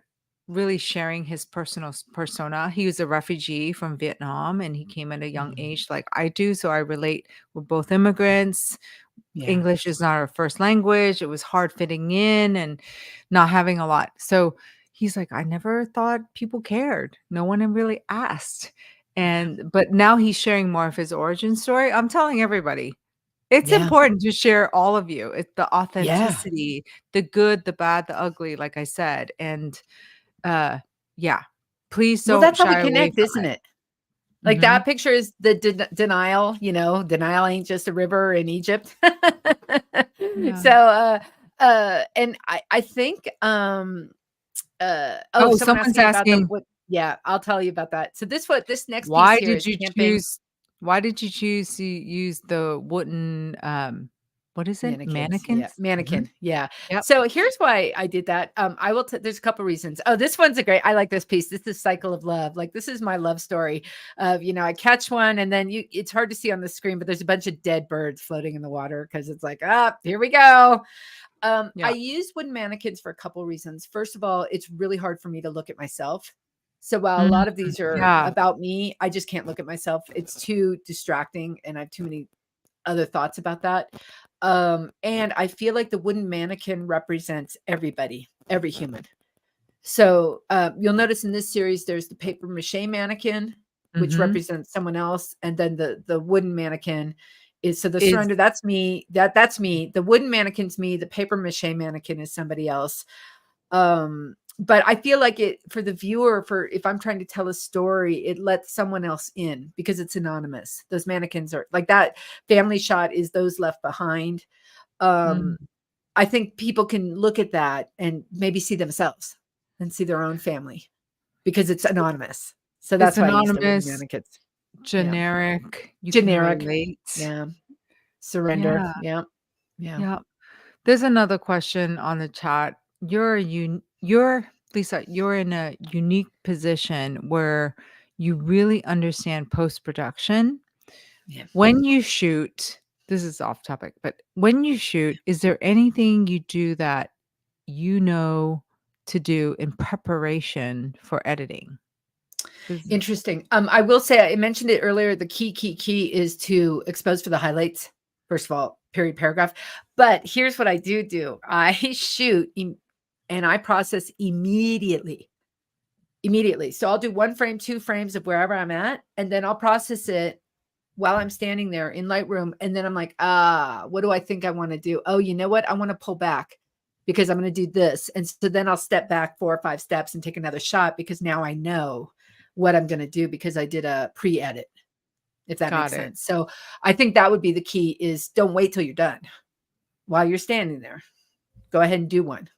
really sharing his personal persona. He was a refugee from Vietnam and he came at a young Mhm. age like I do. So I relate with both immigrants. Yeah. English is not our first language. It was hard fitting in and not having a lot. So he's like, I never thought people cared. No one really asked. but now he's sharing more of his origin story. I'm telling everybody, it's Yeah. important to share all of you. It's the Yeah. authenticity, the good, the bad, the ugly, like I said. And yeah, please Well, don't that's how we shy away connect, from isn't it. it? Like Mhm. that picture is the denial, denial ain't just a river in Egypt. Yeah. So, and I think, oh, Oh, someone asked someone's me about the asking, what yeah, I'll tell you about that. So this next piece why here did is you camping choose why did you choose to use the wooden, what is it? mannequins. Yeah, Mannequins? Mhm. mannequin. Yeah. Yep. So here's why I did that. I will there's a couple reasons. Oh, this one's a great I like this piece. This is Cycle of Love. Like this is my love story of, I catch one and then it's hard to see on the screen, but there's a bunch of dead birds floating in the water because it's like, here we go. I Yeah. use wooden mannequins for a couple reasons. First of all, it's really hard for me to look at myself. So while a Mm, lot of these are yeah. about me, I just can't look at myself. It's too distracting and I have too many other thoughts about that. And I feel like the wooden mannequin represents everybody, every human. So you'll notice in this series, there's the paper mache mannequin, which Mhm. represents someone else, and then the wooden mannequin is so the Is surrender. That's me. That's me. The wooden mannequin's me. The paper mache mannequin is somebody else. But I feel like it for the viewer, for if I'm trying to tell a story, it lets someone else in because it's anonymous. Those mannequins are like that family shot is those left behind. mm, Um, I think people can look at that and maybe see themselves and see their own family because it's anonymous. So it's that's why I use the wooden anonymous, mannequins. Yeah. generic, you can Generic. relate. Yeah. Surrender. Yeah, Yeah. Yeah. yeah. There's another question on the chat. You're Lisa, you're in a unique position where you really understand post-production. Yeah. When you shoot, this is off topic, but when you shoot, is there anything you do that you know to do in preparation for editing? This is Interesting. I will say I mentioned it earlier. The key is to expose for the highlights. First of all, period paragraph. But here's what I do. I shoot and I process immediately. Immediately. So I'll do 1 frame, 2 frames of wherever I'm at, and then I'll process it while I'm standing there in Lightroom. And then I'm like, what do I think I want to do? Oh, you know what? I want to pull back because I'm going to do this. And so then I'll step back 4 or 5 steps and take another shot because now I know what I'm going to do because I did a pre-edit, if that makes got it. sense. So I think that would be the key is don't wait till you're done while you're standing there. Go ahead and do one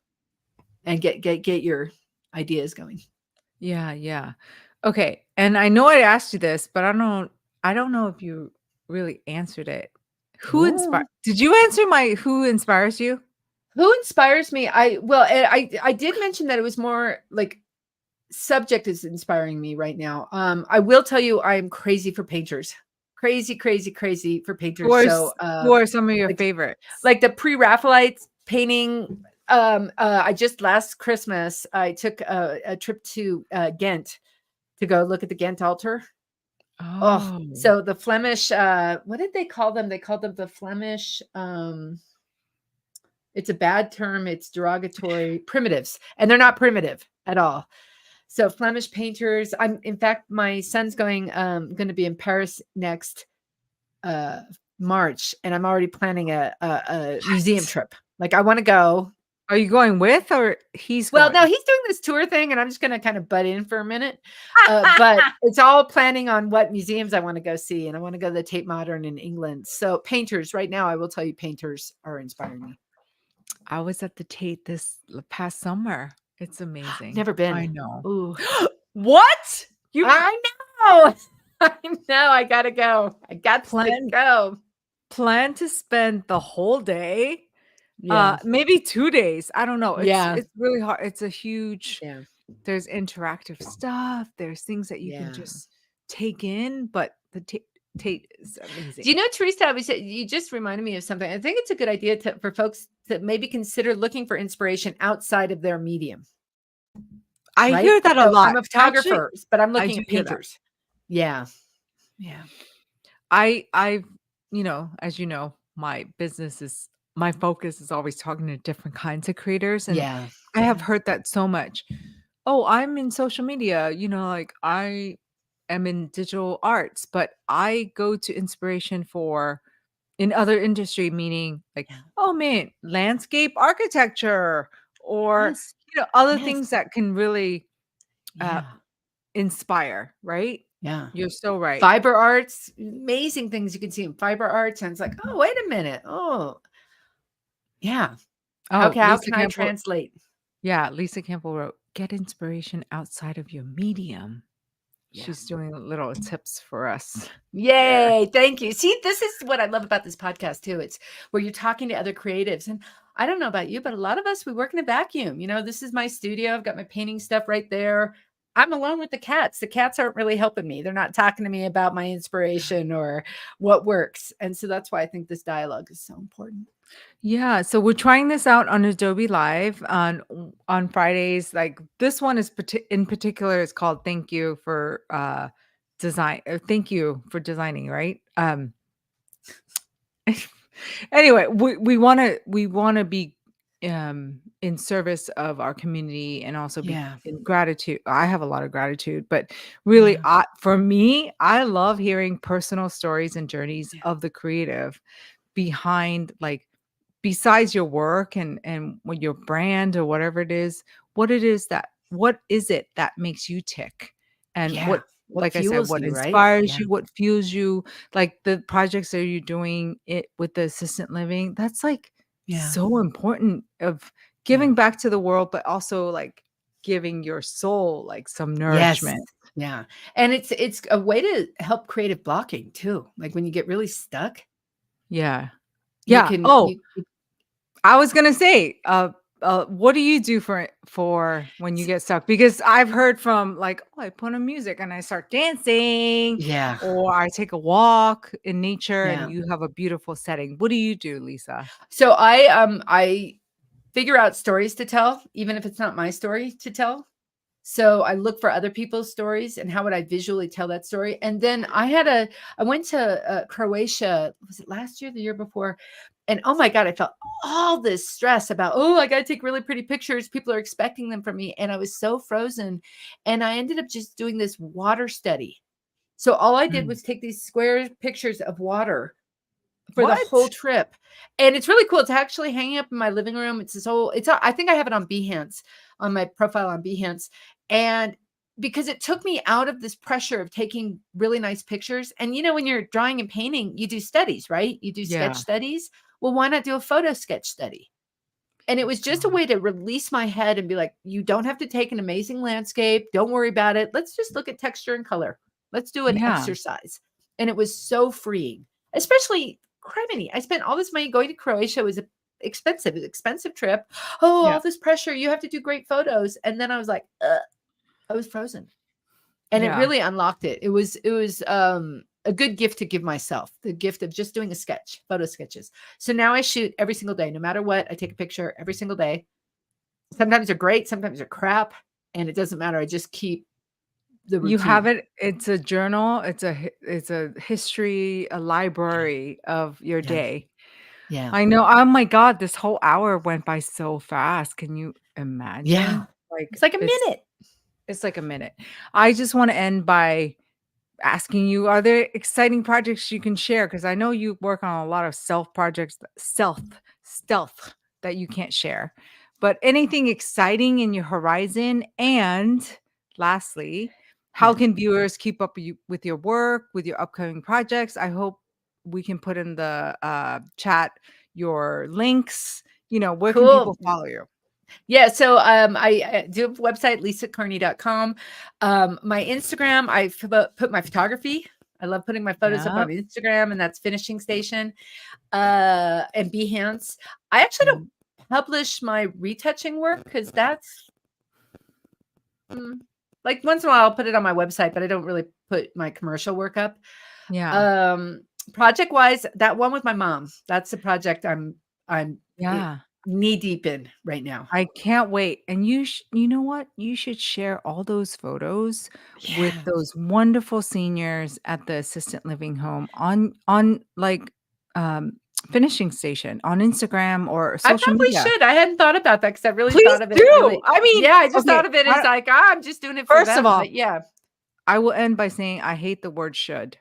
and get your ideas going. Yeah, yeah. Okay, and I know I asked you this, but I don't know if you really answered it. Oh, Did you answer my who inspires you? who inspires me? I did mention that it was more like subject is inspiring me right now. I will tell you I'm crazy for painters. Crazy for Who painters. are So s who are some of your like favorites? like the pre-Raphaelites painting. I just last Christmas I took a trip to Ghent to go look at the Ghent altar. Oh, Oh, so the Flemish, what did they call them? They called them the Flemish, it's a bad term, it's derogatory, primitives, and they're not primitive at all. So Flemish painters, in fact, my son's going to be in Paris next uh March, and I'm already planning a museum what? trip. Like I want to go. Are you going with or he's Well, no, going? he's doing this tour thing, and I'm just gonna kind of butt in for a minute. But it's all planning on what museums I want to go see, and I want to go to the Tate Modern in England. So painters, right now, I will tell you, painters are inspiring me. I was at the Tate this past summer. It's amazing. Never been. I know. Ooh, What? You I know. I know. I gotta go. I got to plan go. plan to spend the whole day? Yeah. Maybe 2 days. I don't know. It's Yeah. it's really hard. It's a huge Yeah. there's interactive stuff. There's things that you can Yeah. just take in, but the Tate is Do you amazing. know, Teresa, you just reminded me of something. I think it's a good idea for folks to maybe consider looking for inspiration outside of their medium, I right? hear that a So lot. I'm a Actually, photographer, but I'm I looking do at hear that. painters. Yeah. Yeah. I as you know, my focus is always talking to different kinds of creators, and Yeah. I have Yeah. heard that so much. "Oh, I'm in social media," like, am in digital arts, but I go to inspiration for in other industry, meaning like, Yeah. oh man, landscape architecture or Yes. other Yes. things that can really uh, Yeah. inspire, right? Yeah. You're so right. Fiber arts, amazing things you can see in fiber arts. And it's like, oh, wait a minute. Oh, yeah. Oh, How Lisa can I Campbell. translate? Yeah, Lisa Campbell wrote, "Get inspiration outside of your medium." Yeah. She's doing little tips for us there. Yay. Thank you. See, this is what I love about this podcast too. It's where you're talking to other creatives. And I don't know about you, but a lot of us, we work in a vacuum. This is my studio. I've got my painting stuff right there. I'm alone with the cats. The cats aren't really helping me. They're not talking to me about my inspiration or what works. And so that's why I think this dialogue is so important. Yeah, so we're trying this out on Adobe Live on Fridays. Like this one is in particular is called "Thank You for Design." Thank you for designing, right? Anyway, we want to be in service of our community and also be Yeah. in gratitude. I have a lot of gratitude, but really, Yeah. for me, I love hearing personal stories and journeys Yeah. of the creative behind, like, besides your work and what your brand or whatever it is, what is it that makes you tick? And Yeah. what, What like I said, fuels what you, right? inspires Yeah. you, what fuels you, like the projects that you're doing it with the assistant living, that's like Yeah. so important of Yeah. giving back to the world, but also like giving your soul like some Yes. nourishment. Yeah. And it's a way to help creative blocking too. Like when you get really stuck, Yeah. you Yeah. can Oh, you I was gonna say, what do you do for when you get stuck? Because I've heard from like, oh, I put on music and I start dancing, yeah. or I take a walk in nature, and Yeah. you have a beautiful setting. What do you do, Lisa? So I figure out stories to tell, even if it's not my story to tell. So I look for other people's stories and how would I visually tell that story. And then I went to Croatia, was it last year, the year before? And oh my God, I felt all this stress about, oh, I got to take really pretty pictures. People are expecting them from me. And I was so frozen. And I ended up just doing this water study. So all I did Mm. was take these square pictures of water for the whole What? trip. And it's really cool. It's actually hanging up in my living room. I think I have it on Behance, on my profile on Behance. And because it took me out of this pressure of taking really nice pictures. And when you're drawing and painting, you do studies, right? You do sketch Yeah. studies. Well, why not do a photo sketch study? And it was just a Oh, way to release my head and be like, you don't have to take an amazing landscape. Don't worry about it. Let's just look at texture and color. Let's do an yeah. exercise. And it was so freeing, especially criminy. I spent all this money going to Croatia. It was expensive. It was an expensive trip. Oh, Yeah. all this pressure. You have to do great photos. And then I was like, I was frozen. And it Yeah. really unlocked it. It was a good gift to give myself, the gift of just doing a sketch, photo sketches. So now I shoot every single day, no matter what. I take a picture every single day. Sometimes they're great, sometimes they're crap, and it doesn't matter. I just keep the You have routine. it. It's a journal. It's a history, a Yeah. library of your Yeah. day. Yeah. I know. Oh my God, this whole hour went by so fast. Can you Yeah. imagine? Like It's like a minute. it's like a minute. I just want to end by asking you, are there exciting projects you can share? Because I know you work on a lot of self projects, stealth that you can't share. But anything exciting in your horizon? And lastly, how Yeah. can viewers keep up with your work, with your upcoming projects? I hope we can put in the chat your links. Where can Cool. people follow you? Yeah, so I do have a website, lisacarney.com. My Instagram, put my photography. I love putting my photos up Yeah. on Instagram, and that's Finishing Station. And Behance. I actually don't Mm, publish my retouching work because that's like once in a while I'll put it on my website, but I don't really put my commercial work up. yeah. Um, project wise, that one with my mom, that's the project I'm Yeah. knee deep in right now. I can't wait. And you know what? You should share all those photos with Yeah. those wonderful seniors at the assistant living home on like um finishing station on Instagram or I social probably media. should. I hadn't thought about that because I really Please thought of it do. really. I mean, Yeah, I just okay, thought of it as like, I'm just doing it for first of them. all, But yeah. I will end by saying I hate the word should.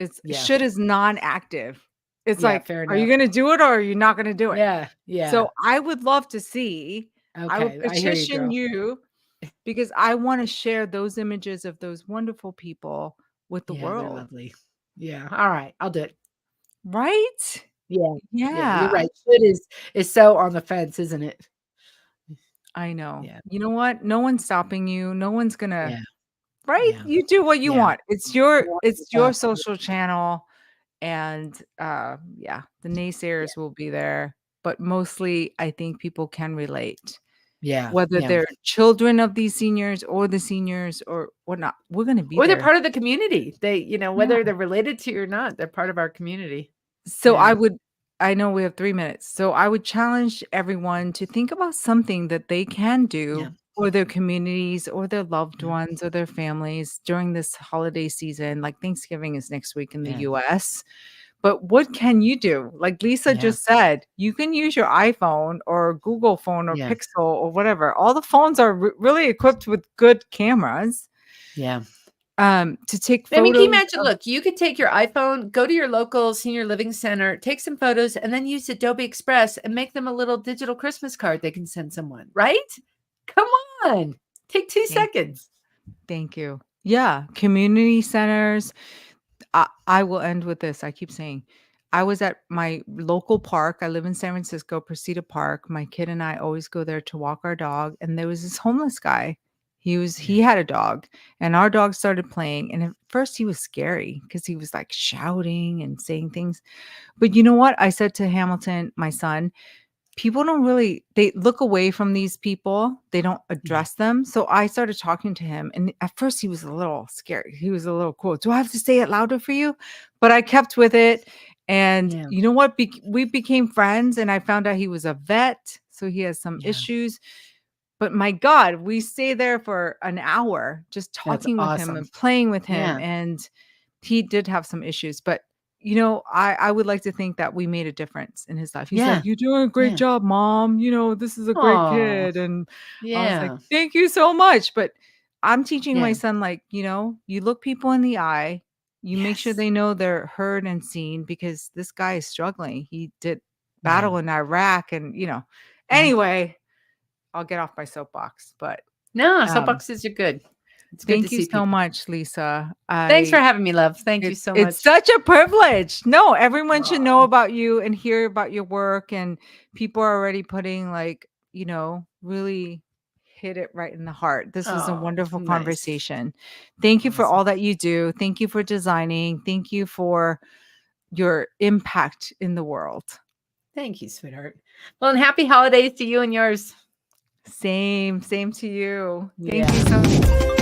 It's Yeah. should is non-active. It's Yeah, like, fair are you enough. going to do it or are you not going to do it? Yeah, yeah. So I would love to see, I would Okay, I hear you, petition girl. you because I want to share those images of those wonderful people with the Yeah, they're world. lovely. Yeah, all right, I'll do it. Right? Yeah, yeah, you're Yeah, right. Should is so on the fence, isn't it? I know. Yeah, You know what? No one's stopping you. No one's going to, yeah, right? yeah, You do what you yeah. want. You want It's your yeah, social channel. And yeah, the yeah, naysayers will be there, but mostly I think people can relate, yeah, whether yeah. they're children of these seniors or the seniors or whatnot. We're going to be Or they're there. part of the community. They, Yeah. whether they're related to you or not, they're part of our community. So Yeah, I know we have 3 minutes. So I would challenge everyone to think about something that they can yeah, do for their communities or their loved yeah, ones or their families during this holiday season. Like Thanksgiving is next week in the yeah, US. But what can you do? Like Lisa yeah, just said, you can use your iPhone or Google phone or yeah, Pixel or whatever. All the phones are really equipped with good cameras yeah. to take I mean, can you photos imagine? of. Look, you could take your iPhone, go to your local senior living center, take some photos, and then use Adobe Express and make them a little digital Christmas card they can send someone, right? Come on. Take 2 Thank you. seconds. Thank you. Yeah, community centers. I will end with this. I keep saying, I was at my local park. I live in San Francisco, Presida Park. My kid and I always go there to walk our dog. And there was this homeless guy. Yeah. He had a dog, and our dog started playing. And at first, he was scary because he was like shouting and saying things. But you know what? I said to Hamilton, my son, people don't really they look away from these people. They don't Yeah. address them. So I started talking to him, and at first he was a little scary. He was a little cool. Do I have to say it louder for you? But I kept with it. And Yeah. you know what? We became friends, and I found out he was a vet, so he has some Yeah. issues. But my God, we stayed there for an hour just That's talking with him awesome. and playing with him. Yeah. And he did have some issues, but I would like to think that we made a difference in his life. He's Yeah. like, "You're doing a great Yeah. job, mom. This is a great Oh, kid." And I was like, yeah. "Thank you so much." But I'm teaching my Yeah. son, like, you look people in the eye, you make sure Yes. they know they're heard and seen because this guy is struggling. He did Yeah. battle in Iraq and. Yeah. Anyway, I'll get off my soapbox, but No, um, soapboxes are good. It's good to thank you see so people. much, Lisa. Thanks for having me, love. Thank you so It's much. such a privilege. No, everyone should know Oh, about you and hear about your work, and people are already putting really hit it right in the heart. This was a oh, wonderful nice. conversation. Thank you for Awesome. all that you do. Thank you for designing. Thank you for your impact in the world. Thank you, sweetheart. Well, and happy holidays to you and yours. Same to you. Thank you Yeah. so much.